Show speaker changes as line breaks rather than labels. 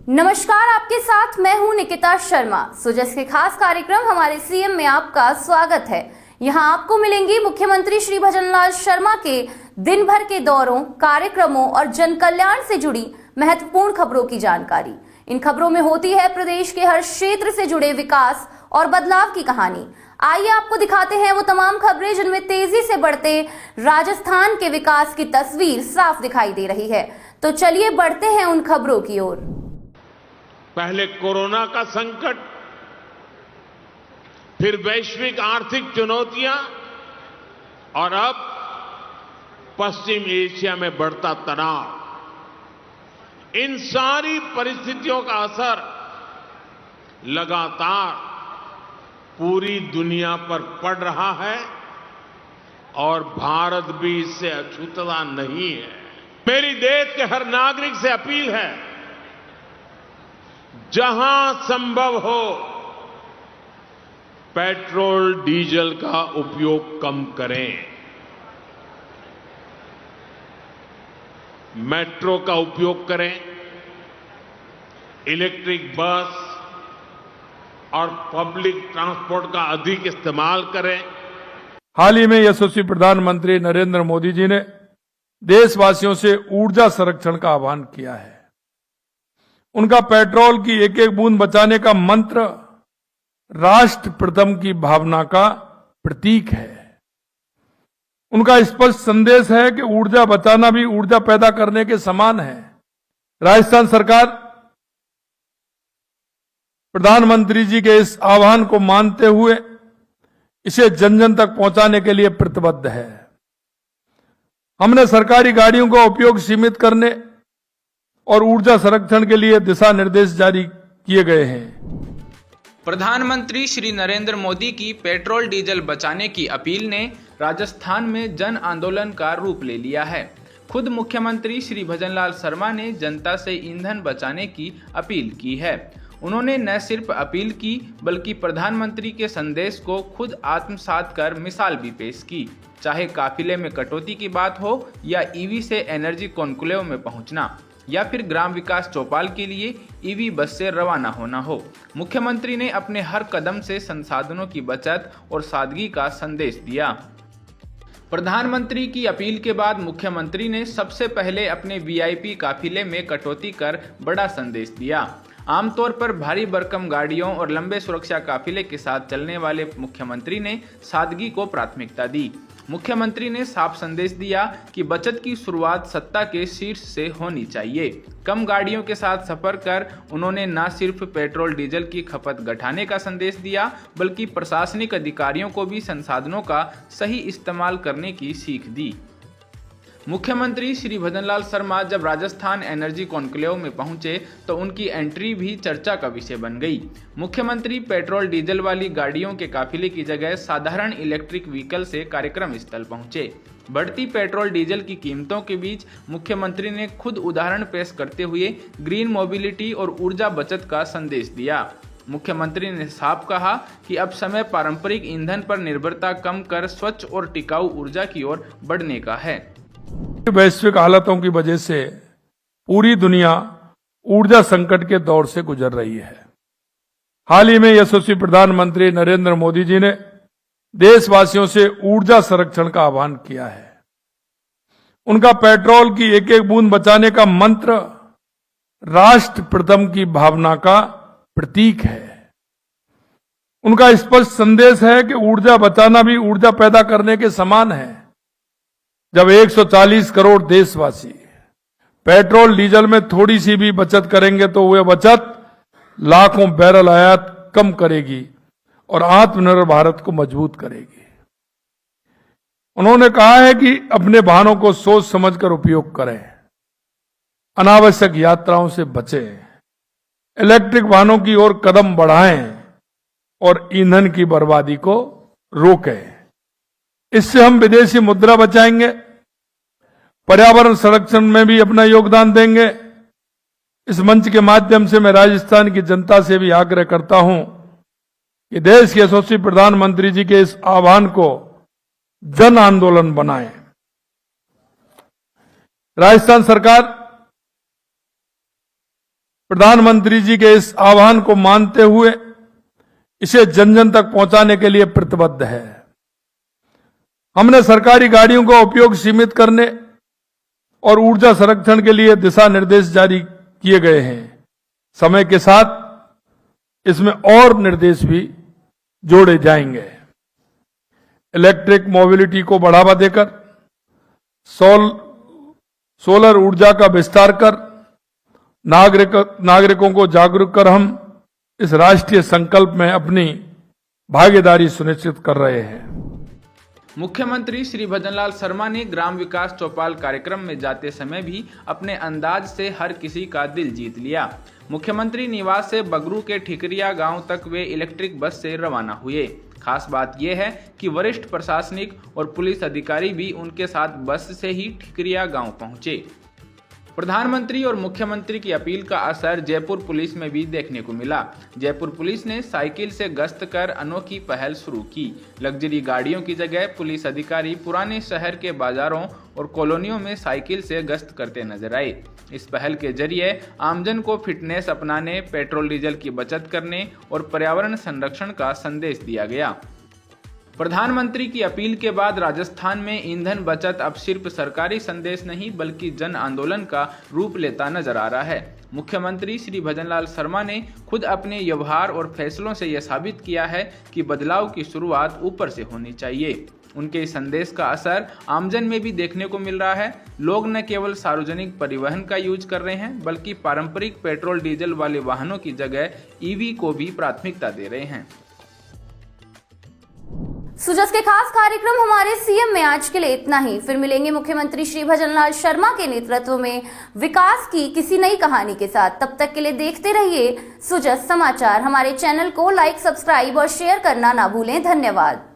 नमस्कार, आपके साथ मैं हूं निकिता शर्मा। सुजस के खास कार्यक्रम हमारे सीएम में आपका स्वागत है। यहां आपको मिलेंगी मुख्यमंत्री श्री भजनलाल शर्मा के दिन भर के दौरों, कार्यक्रमों और जन कल्याण से जुड़ी महत्वपूर्ण खबरों की जानकारी। इन खबरों में होती है प्रदेश के हर क्षेत्र से जुड़े विकास और बदलाव की कहानी। आइए आपको दिखाते हैं वो तमाम खबरें जिनमें तेजी से बढ़ते राजस्थान के विकास की तस्वीर साफ दिखाई दे रही है। तो चलिए बढ़ते हैं उन खबरों की ओर।
पहले कोरोना का संकट, फिर वैश्विक आर्थिक चुनौतियां और अब पश्चिम एशिया में बढ़ता तनाव, इन सारी परिस्थितियों का असर लगातार पूरी दुनिया पर पड़ रहा है और भारत भी इससे अछूता नहीं है। मेरी देश के हर नागरिक से अपील है, जहां संभव हो पेट्रोल डीजल का उपयोग कम करें, मेट्रो का उपयोग करें, इलेक्ट्रिक बस और पब्लिक ट्रांसपोर्ट का अधिक इस्तेमाल करें।
हाल ही में यशस्वी प्रधानमंत्री नरेंद्र मोदी जी ने देशवासियों से ऊर्जा संरक्षण का आह्वान किया है। उनका पेट्रोल की एक एक बूंद बचाने का मंत्र राष्ट्र प्रथम की भावना का प्रतीक है। उनका स्पष्ट संदेश है कि ऊर्जा बचाना भी ऊर्जा पैदा करने के समान है। राजस्थान सरकार प्रधानमंत्री जी के इस आह्वान को मानते हुए इसे जन जन तक पहुंचाने के लिए प्रतिबद्ध है। हमने सरकारी गाड़ियों का उपयोग सीमित करने और ऊर्जा संरक्षण के लिए दिशा निर्देश जारी किए गए हैं।
प्रधानमंत्री श्री नरेंद्र मोदी की पेट्रोल डीजल बचाने की अपील ने राजस्थान में जन आंदोलन का रूप ले लिया है। खुद मुख्यमंत्री श्री भजनलाल शर्मा ने जनता से ईंधन बचाने की अपील की है। उन्होंने न सिर्फ अपील की बल्कि प्रधानमंत्री के संदेश को खुद आत्मसात कर मिसाल भी पेश की। चाहे काफिले में कटौती की बात हो या ईवी से एनर्जी कॉन्क्लेव में पहुंचना या फिर ग्राम विकास चौपाल के लिए ईवी बस से रवाना होना हो, मुख्यमंत्री ने अपने हर कदम से संसाधनों की बचत और सादगी का संदेश दिया। प्रधानमंत्री की अपील के बाद मुख्यमंत्री ने सबसे पहले अपने वीआईपी काफिले में कटौती कर बड़ा संदेश दिया। आमतौर पर भारी भरकम गाड़ियों और लंबे सुरक्षा काफिले के साथ चलने वाले मुख्यमंत्री ने सादगी को प्राथमिकता दी। मुख्यमंत्री ने साफ संदेश दिया कि बचत की शुरुआत सत्ता के शीर्ष से होनी चाहिए। कम गाड़ियों के साथ सफर कर उन्होंने न सिर्फ पेट्रोल डीजल की खपत घटाने का संदेश दिया बल्कि प्रशासनिक अधिकारियों को भी संसाधनों का सही इस्तेमाल करने की सीख दी। मुख्यमंत्री श्री भजनलाल शर्मा जब राजस्थान एनर्जी कॉन्क्लेव में पहुंचे तो उनकी एंट्री भी चर्चा का विषय बन गई। मुख्यमंत्री पेट्रोल डीजल वाली गाड़ियों के काफिले की जगह साधारण इलेक्ट्रिक व्हीकल से कार्यक्रम स्थल पहुंचे। बढ़ती पेट्रोल डीजल की कीमतों के बीच मुख्यमंत्री ने खुद उदाहरण पेश करते हुए ग्रीन मोबिलिटी और ऊर्जा बचत का संदेश दिया। मुख्यमंत्री ने साफ कहा कि अब समय पारंपरिक ईंधन पर निर्भरता कम कर स्वच्छ और टिकाऊ ऊर्जा की ओर बढ़ने का है।
वैश्विक हालातों की वजह से पूरी दुनिया ऊर्जा संकट के दौर से गुजर रही है। हाल ही में यशस्वी प्रधानमंत्री नरेंद्र मोदी जी ने देशवासियों से ऊर्जा संरक्षण का आह्वान किया है। उनका पेट्रोल की एक एक बूंद बचाने का मंत्र राष्ट्र प्रथम की भावना का प्रतीक है। उनका स्पष्ट संदेश है कि ऊर्जा बचाना भी ऊर्जा पैदा करने के समान है। जब 140 करोड़ देशवासी पेट्रोल डीजल में थोड़ी सी भी बचत करेंगे तो वह बचत लाखों बैरल आयात कम करेगी और आत्मनिर्भर भारत को मजबूत करेगी। उन्होंने कहा है कि अपने वाहनों को सोच समझकर उपयोग करें, अनावश्यक यात्राओं से बचें, इलेक्ट्रिक वाहनों की ओर कदम बढ़ाएं और ईंधन की बर्बादी को रोकें। इससे हम विदेशी मुद्रा बचाएंगे, पर्यावरण संरक्षण में भी अपना योगदान देंगे। इस मंच के माध्यम से मैं राजस्थान की जनता से भी आग्रह करता हूं कि देश के यशस्वी प्रधानमंत्री जी के इस आह्वान को जन आंदोलन बनाएं। राजस्थान सरकार प्रधानमंत्री जी के इस आह्वान को मानते हुए इसे जन जन तक पहुंचाने के लिए प्रतिबद्ध है। हमने सरकारी गाड़ियों का उपयोग सीमित करने और ऊर्जा संरक्षण के लिए दिशा निर्देश जारी किए गए हैं। समय के साथ इसमें और निर्देश भी जोड़े जाएंगे। इलेक्ट्रिक मोबिलिटी को बढ़ावा देकर सोलर ऊर्जा का विस्तार कर नागरिकों को जागरूक कर हम इस राष्ट्रीय संकल्प में अपनी भागीदारी सुनिश्चित कर रहे हैं।
मुख्यमंत्री श्री भजनलाल शर्मा ने ग्राम विकास चौपाल कार्यक्रम में जाते समय भी अपने अंदाज से हर किसी का दिल जीत लिया। मुख्यमंत्री निवास से बगरू के ठिकरिया गांव तक वे इलेक्ट्रिक बस से रवाना हुए। खास बात यह है कि वरिष्ठ प्रशासनिक और पुलिस अधिकारी भी उनके साथ बस से ही ठिकरिया गांव पहुंचे। प्रधानमंत्री और मुख्यमंत्री की अपील का असर जयपुर पुलिस में भी देखने को मिला। जयपुर पुलिस ने साइकिल से गश्त कर अनोखी पहल शुरू की। लग्जरी गाड़ियों की जगह पुलिस अधिकारी पुराने शहर के बाजारों और कॉलोनियों में साइकिल से गश्त करते नजर आए। इस पहल के जरिए आमजन को फिटनेस अपनाने, पेट्रोल डीजल की बचत करने और पर्यावरण संरक्षण का संदेश दिया गया। प्रधानमंत्री की अपील के बाद राजस्थान में ईंधन बचत अब सिर्फ सरकारी संदेश नहीं बल्कि जन आंदोलन का रूप लेता नजर आ रहा है। मुख्यमंत्री श्री भजनलाल शर्मा ने खुद अपने व्यवहार और फैसलों से यह साबित किया है कि बदलाव की शुरुआत ऊपर से होनी चाहिए। उनके इस संदेश का असर आमजन में भी देखने को मिल रहा है। लोग न केवल सार्वजनिक परिवहन का यूज कर रहे हैं बल्कि पारंपरिक पेट्रोल डीजल वाले वाहनों की जगह ईवी को भी प्राथमिकता दे रहे हैं।
सुजस के खास कार्यक्रम हमारे सीएम में आज के लिए इतना ही। फिर मिलेंगे मुख्यमंत्री श्री भजनलाल शर्मा के नेतृत्व में विकास की किसी नई कहानी के साथ। तब तक के लिए देखते रहिए सुजस समाचार। हमारे चैनल को लाइक, सब्सक्राइब और शेयर करना ना भूलें। धन्यवाद।